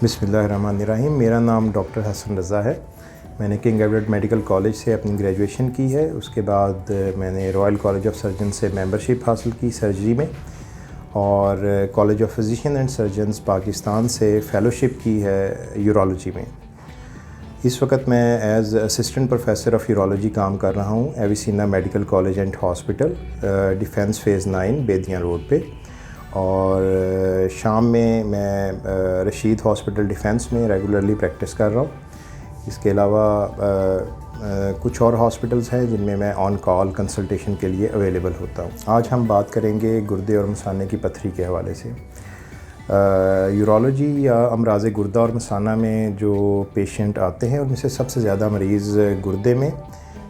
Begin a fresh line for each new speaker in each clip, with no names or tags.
بسم اللہ الرحمن الرحیم۔ میرا نام ڈاکٹر حسن رضا ہے۔ میں نے کنگ ایڈورڈ میڈیکل کالج سے اپنی گریجویشن کی ہے۔ اس کے بعد میں نے رائل کالج آف سرجن سے ممبرشپ حاصل کی سرجری میں، اور college of physician and surgeons Pakistan سے فیلوشپ کی ہے یورولوجی میں۔ اس وقت میں as assistant professor of urology کام کر رہا ہوں Avicenna medical college and hospital, Defence Phase 9 Bedian road پہ، اور شام میں رشید ہاسپٹل ڈیفینس میں ریگولرلی پریکٹس کر رہا ہوں۔ اس کے علاوہ کچھ اور ہاسپٹلز ہیں جن میں میں آن کال کنسلٹیشن کے لیے اویلیبل ہوتا ہوں۔ آج ہم بات کریں گے گردے اور مثانے کی پتھری کے حوالے سے۔ یورولوجی یا امراض گردہ اور مثانہ میں جو پیشنٹ آتے ہیں ان میں سے سب سے زیادہ مریض گردے میں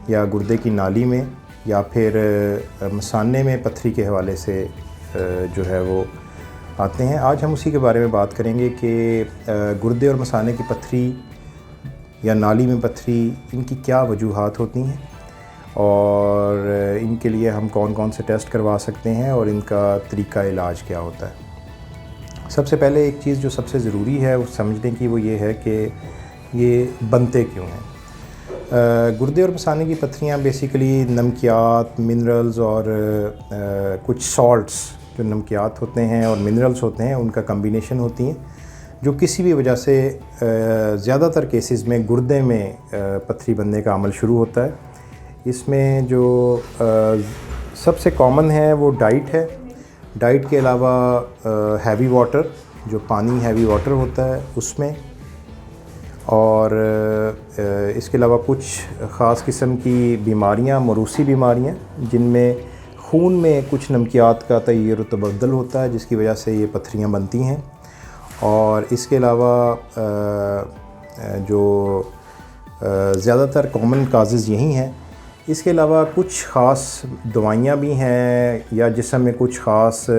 یا گردے کی نالی میں یا پھر مثانے میں پتھری کے حوالے سے جو ہے وہ آتے ہیں۔ آج ہم اسی کے بارے میں بات کریں گے کہ گردے اور مثانے کی پتھری یا نالی میں پتھری، ان کی کیا وجوہات ہوتی ہیں اور ان کے لیے ہم کون کون سے ٹیسٹ کروا سکتے ہیں اور ان کا طریقہ علاج کیا ہوتا ہے۔ سب سے پہلے ایک چیز جو سب سے ضروری ہے اس سمجھنے کی وہ یہ ہے کہ یہ بنتے کیوں ہیں۔ گردے اور مثانے کی پتھریاں بیسیکلی نمکیات، منرلز اور کچھ سالٹس، جو نمکیات ہوتے ہیں اور منرلز ہوتے ہیں، ان کا کمبینیشن ہوتی ہیں، جو کسی بھی وجہ سے زیادہ تر کیسز میں گردے میں پتھری بننے کا عمل شروع ہوتا ہے۔ اس میں جو سب سے کامن ہے وہ ڈائٹ ہے۔ ڈائٹ کے علاوہ ہیوی واٹر، جو پانی ہیوی واٹر ہوتا ہے اس میں، اور اس کے علاوہ کچھ خاص قسم کی بیماریاں، موروثی بیماریاں، جن میں خون میں کچھ نمکیات کا تغیر و تبدل ہوتا ہے جس کی وجہ سے یہ پتھریاں بنتی ہیں۔ اور اس کے علاوہ جو زیادہ تر کامن کازز یہی ہیں۔ اس کے علاوہ کچھ خاص دوائیاں بھی ہیں یا جسم میں کچھ خاص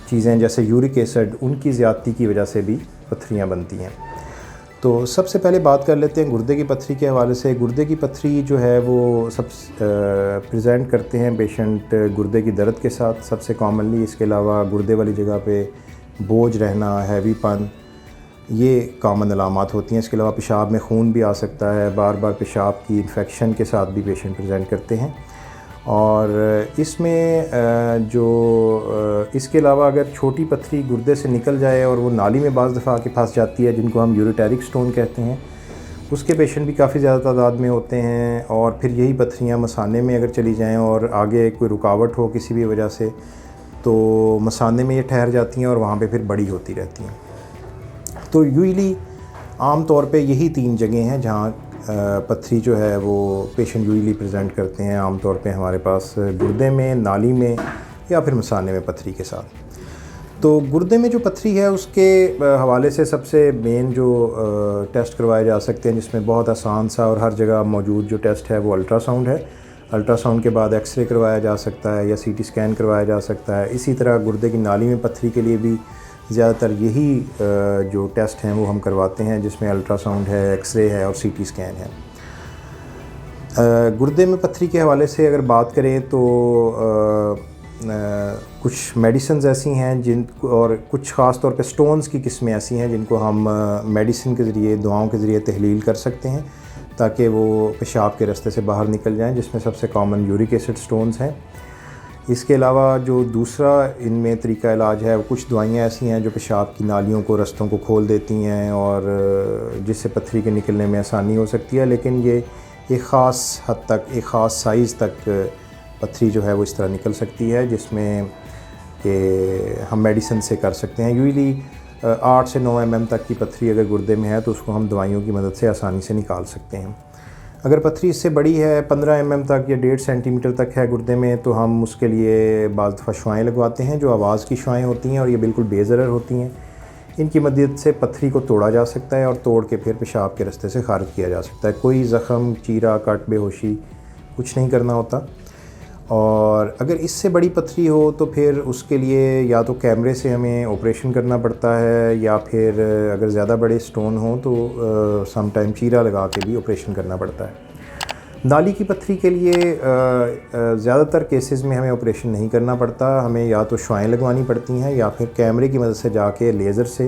چیزیں جیسے یورک ایسڈ، ان کی زیادتی کی وجہ سے بھی پتھریاں بنتی ہیں۔ تو سب سے پہلے بات کر لیتے ہیں گردے کی پتھری کے حوالے سے۔ گردے کی پتھری جو ہے وہ پریزنٹ کرتے ہیں پیشنٹ گردے کی درد کے ساتھ سب سے کامنلی۔ اس کے علاوہ گردے والی جگہ پہ بوجھ رہنا، ہیوی پن، یہ کامن علامات ہوتی ہیں۔ اس کے علاوہ پیشاب میں خون بھی آ سکتا ہے، بار بار پیشاب کی انفیکشن کے ساتھ بھی پیشنٹ پریزنٹ کرتے ہیں۔ اور اس میں اس کے علاوہ اگر چھوٹی پتھری گردے سے نکل جائے اور وہ نالی میں بعض دفعہ آ کے پھنس جاتی ہے، جن کو ہم یوریٹیرک سٹون کہتے ہیں، اس کے پیشنٹ بھی کافی زیادہ تعداد میں ہوتے ہیں۔ اور پھر یہی پتھریاں مثانے میں اگر چلی جائیں اور آگے کوئی رکاوٹ ہو کسی بھی وجہ سے، تو مثانے میں یہ ٹھہر جاتی ہیں اور وہاں پہ پھر بڑی ہوتی رہتی ہیں۔ تو یوزلی عام طور پہ یہی 3 جگہیں ہیں جہاں پتھری جو ہے وہ پیشنٹ یوزلی پریزنٹ کرتے ہیں عام طور پہ ہمارے پاس، گردے میں، نالی میں یا پھر مثانے میں پتھری کے ساتھ۔ تو گردے میں جو پتھری ہے اس کے حوالے سے سب سے مین جو ٹیسٹ کروائے جا سکتے ہیں، جس میں بہت آسان سا اور ہر جگہ موجود جو ٹیسٹ ہے وہ الٹرا ساؤنڈ ہے۔ الٹرا ساؤنڈ کے بعد ایکس رے کروایا جا سکتا ہے یا سی ٹی اسکین کروایا جا سکتا ہے۔ اسی طرح گردے کی نالی میں پتھری کے لیے بھی زیادہ تر یہی جو ٹیسٹ ہیں وہ ہم کرواتے ہیں، جس میں الٹرا ساؤنڈ ہے، ایکس رے ہے اور سی ٹی اسکین ہے۔ گردے میں پتھری کے حوالے سے اگر بات کریں تو کچھ میڈیسنز ایسی ہیں اور کچھ خاص طور پہ سٹونز کی قسمیں ایسی ہیں جن کو ہم میڈیسن کے ذریعے، دعاؤں کے ذریعے تحلیل کر سکتے ہیں تاکہ وہ پیشاب کے راستے سے باہر نکل جائیں، جس میں سب سے کامن یورک ایسڈ سٹونز ہیں۔ اس کے علاوہ جو دوسرا ان میں طریقہ علاج ہے، وہ کچھ دوائیاں ایسی ہیں جو پیشاب کی نالیوں کو، رستوں کو کھول دیتی ہیں اور جس سے پتھری کے نکلنے میں آسانی ہو سکتی ہے، لیکن یہ ایک خاص حد تک، ایک خاص سائز تک پتھری جو ہے وہ اس طرح نکل سکتی ہے، جس میں کہ ہم میڈیسن سے کر سکتے ہیں۔ یوزلی 8 سے 9 mm تک کی پتھری اگر گردے میں ہے تو اس کو ہم دوائیوں کی مدد سے آسانی سے نکال سکتے ہیں۔ اگر پتھری اس سے بڑی ہے، 15 mm تک یا 1.5 سینٹی میٹر تک ہے گردے میں، تو ہم اس کے لیے بعض دفعہ شعاعیں لگواتے ہیں جو آواز کی شعاعیں ہوتی ہیں، اور یہ بالکل بے ضرر ہوتی ہیں۔ ان کی مدد سے پتھری کو توڑا جا سکتا ہے اور توڑ کے پھر پیشاب کے راستے سے خارج کیا جا سکتا ہے۔ کوئی زخم، چیرا، کٹ، بے ہوشی کچھ نہیں کرنا ہوتا۔ اور اگر اس سے بڑی پتھری ہو تو پھر اس کے لیے یا تو کیمرے سے ہمیں آپریشن کرنا پڑتا ہے، یا پھر اگر زیادہ بڑے سٹون ہوں تو سم ٹائم چیرا لگا کے بھی آپریشن کرنا پڑتا ہے۔ نالی کی پتھری کے لیے زیادہ تر کیسز میں ہمیں آپریشن نہیں کرنا پڑتا، ہمیں یا تو شعاعیں لگوانی پڑتی ہیں یا پھر کیمرے کی مدد سے جا کے لیزر سے